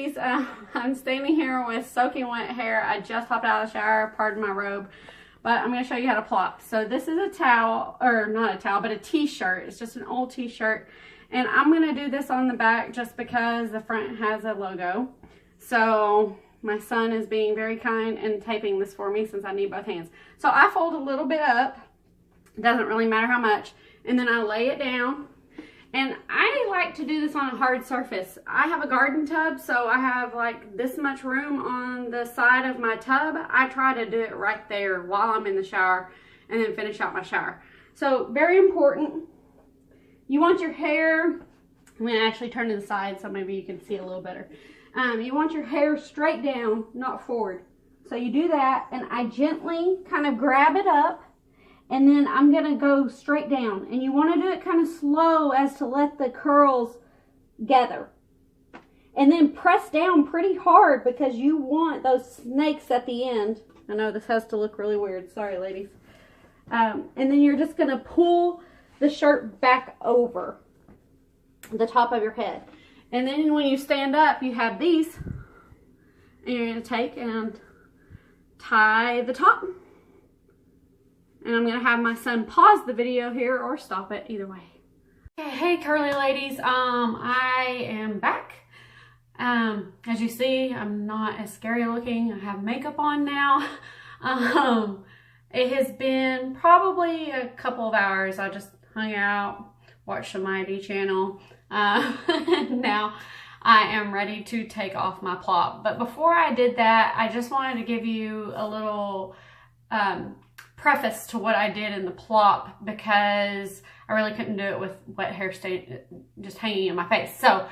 ladies. I'm standing here with soaking wet hair. I just hopped out of the shower, pardon my robe, but I'm going to show you how to plop. So this is a towel, or not a towel, but a t-shirt. It's just an old t-shirt, and I'm going to do this on the back just because the front has a logo. So my son is being very kind and taping this for me since I need both hands. So I fold a little bit up, doesn't really matter how much, and then I lay it down. And I like to do this on a hard surface. I have a garden tub, so I have like this much room on the side of my tub. I try to do it right there while I'm in the shower and then finish out my shower. So very important. You want your hair, I'm gonna actually turn to the side so maybe you can see a little better. You want your hair straight down, not forward. So you do that, and I gently kind of grab it up, and then I'm going to go straight down. And you want to do it kind of slow as to let the curls gather. And then press down pretty hard because you want those snakes at the end. I know this has to look really weird. Sorry, ladies. And then you're just going to pull the shirt back over the top of your head. And then when you stand up, you have these. And you're going to take and tie the top. And I'm going to have my son pause the video here or stop it, either way. Hey curly ladies, I am back. As you see, I'm not as scary looking. I have makeup on now. It has been probably a couple of hours. I just hung out, watched some ID channel. Now I am ready to take off my plop. But before I did that, I just wanted to give you a little preface to what I did in the plop, because I really couldn't do it with wet hair just hanging in my face. So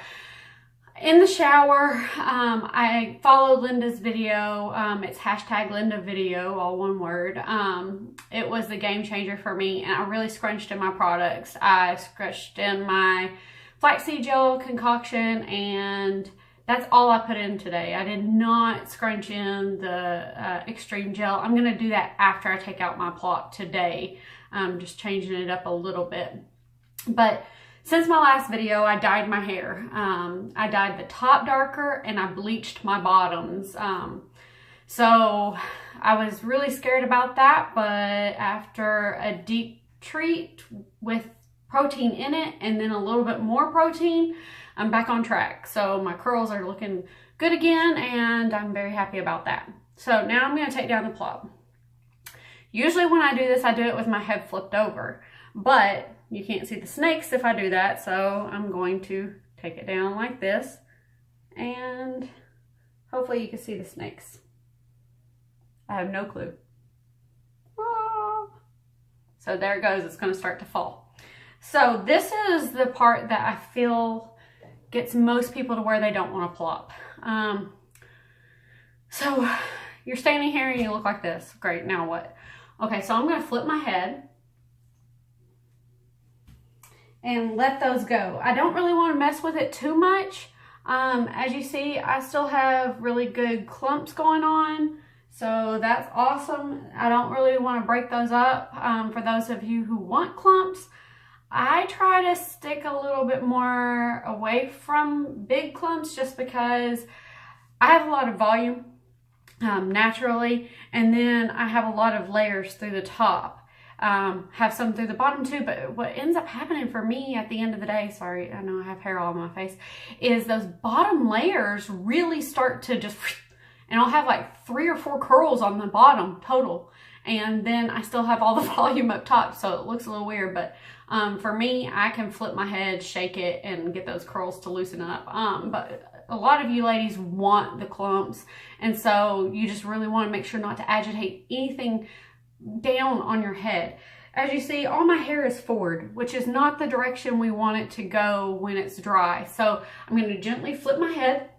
in the shower, I followed Linda's video. It's hashtag Linda video, all one word. It was the game changer for me, and I really scrunched in my products. I scrunched in my flaxseed gel concoction, and that's all I put in today. I did not scrunch in the extreme gel. I'm going to do that after I take out my plop today. Just changing it up a little bit. But since my last video, I dyed my hair. I dyed the top darker and I bleached my bottoms. So I was really scared about that, but after a deep treat with protein in it and then a little bit more protein, I'm back on track. So my curls are looking good again, and I'm very happy about that. So now I'm going to take down the plop. Usually when I do this, I do it with my head flipped over, but you can't see the snakes if I do that. So I'm going to take it down like this, and hopefully you can see the snakes. I have no clue. Ah. So there it goes. It's going to start to fall. So this is the part that I feel gets most people to where they don't want to plop. So you're standing here and you look like this. Great, now what? Okay, so I'm going to flip my head and let those go. I don't really want to mess with it too much. As you see, I still have really good clumps going on, so that's awesome. I don't really want to break those up. For those of you who want clumps, I try to stick a little bit more away from big clumps just because I have a lot of volume naturally, and then I have a lot of layers through the top. Have some through the bottom too, but what ends up happening for me at the end of the day, sorry, I know I have hair all on my face, is those bottom layers really start to just, and I'll have like 3 or 4 curls on the bottom total. And then I still have all the volume up top, so it looks a little weird. But for me, I can flip my head, shake it, and get those curls to loosen up. But a lot of you ladies want the clumps, and so you just really want to make sure not to agitate anything down on your head. As you see, all my hair is forward, which is not the direction we want it to go when it's dry. So I'm going to gently flip my head,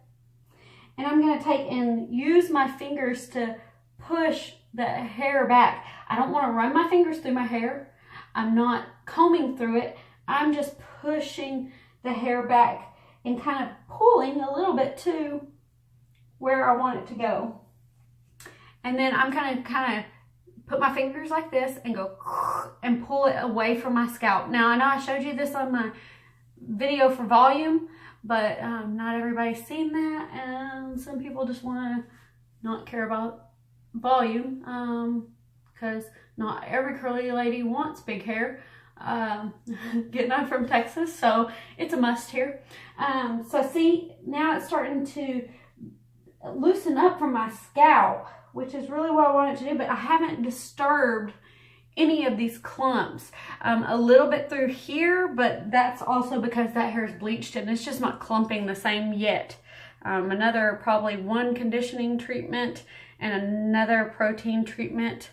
and I'm going to take and use my fingers to push the hair back. I don't want to run my fingers through my hair. I'm not combing through it. I'm just pushing the hair back and kind of pulling a little bit to where I want it to go. And then I'm going to kind of put my fingers like this and go and pull it away from my scalp. Now I know I showed you this on my video for volume, but not everybody's seen that, and some people just want to not care about volume, because not every curly lady wants big hair. Getting I'm from Texas, so it's a must here. So see, now it's starting to loosen up from my scalp, which is really what I want it to do, but I haven't disturbed any of these clumps. A little bit through here, but that's also because that hair is bleached and it's just not clumping the same yet. Another probably one conditioning treatment and another protein treatment,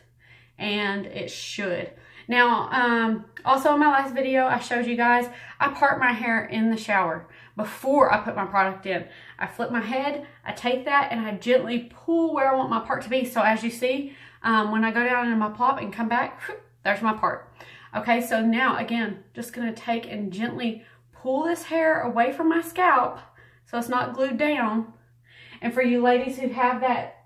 and it should. Now, also in my last video, I showed you guys, I part my hair in the shower before I put my product in. I flip my head, I take that, and I gently pull where I want my part to be. So as you see, when I go down into my plop and come back, there's my part. Okay, so now again, just gonna take and gently pull this hair away from my scalp so it's not glued down. And for you ladies who have that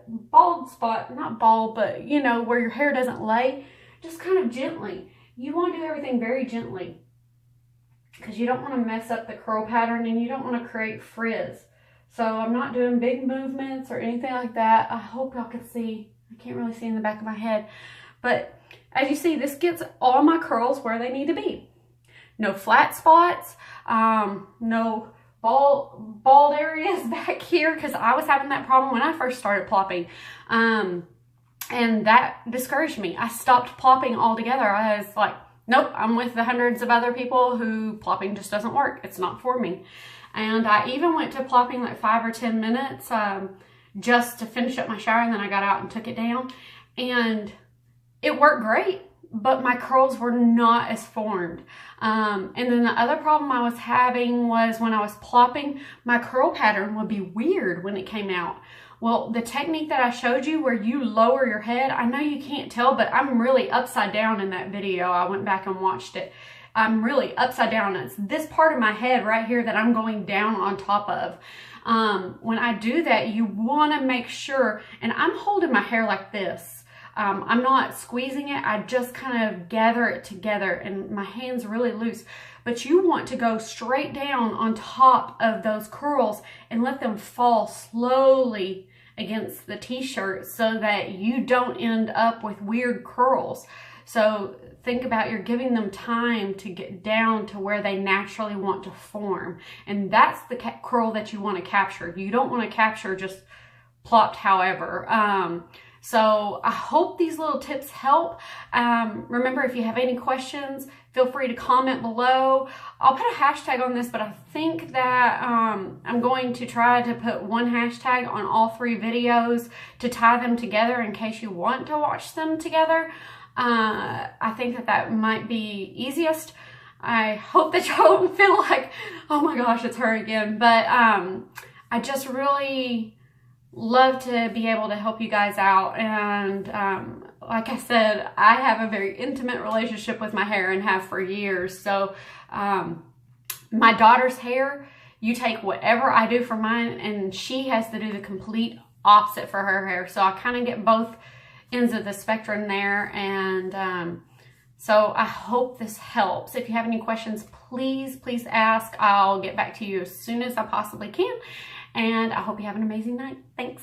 bald spot, not bald, but you know, where your hair doesn't lay, just kind of gently. You want to do everything very gently because you don't want to mess up the curl pattern and you don't want to create frizz. So I'm not doing big movements or anything like that. I hope y'all can see. I can't really see in the back of my head, but as you see, this gets all my curls where they need to be. No flat spots, no bald areas back here, because I was having that problem when I first started plopping, and that discouraged me. I stopped plopping altogether. I was like, nope, I'm with the hundreds of other people who plopping just doesn't work. It's not for me. And I even went to plopping like 5 or 10 minutes just to finish up my shower, and then I got out and took it down, and it worked great, but my curls were not as formed. And then the other problem I was having was when I was plopping, my curl pattern would be weird when it came out. Well, the technique that I showed you where you lower your head, I know you can't tell, but I'm really upside down in that video. I went back and watched it. I'm really upside down. It's this part of my head right here that I'm going down on top of. When I do that, you want to make sure, and I'm holding my hair like this. I'm not squeezing it. I just kind of gather it together, and my hand's really loose. But you want to go straight down on top of those curls and let them fall slowly against the t-shirt so that you don't end up with weird curls. So think about, you're giving them time to get down to where they naturally want to form. And that's the curl that you want to capture. You don't want to capture just plopped however. So I hope these little tips help. Remember, if you have any questions, feel free to comment below. I'll put a hashtag on this, but I think that I'm going to try to put one hashtag on all 3 videos to tie them together in case you want to watch them together. I think that that might be easiest. I hope that y'all don't feel like, oh my gosh, it's her again. But I just really love to be able to help you guys out, and like I said, I have a very intimate relationship with my hair and have for years. So my daughter's hair, you take whatever I do for mine, and she has to do the complete opposite for her hair. So I kind of get both ends of the spectrum there, and so I hope this helps. If you have any questions, please ask. I'll get back to you as soon as I possibly can. And I hope you have an amazing night. Thanks.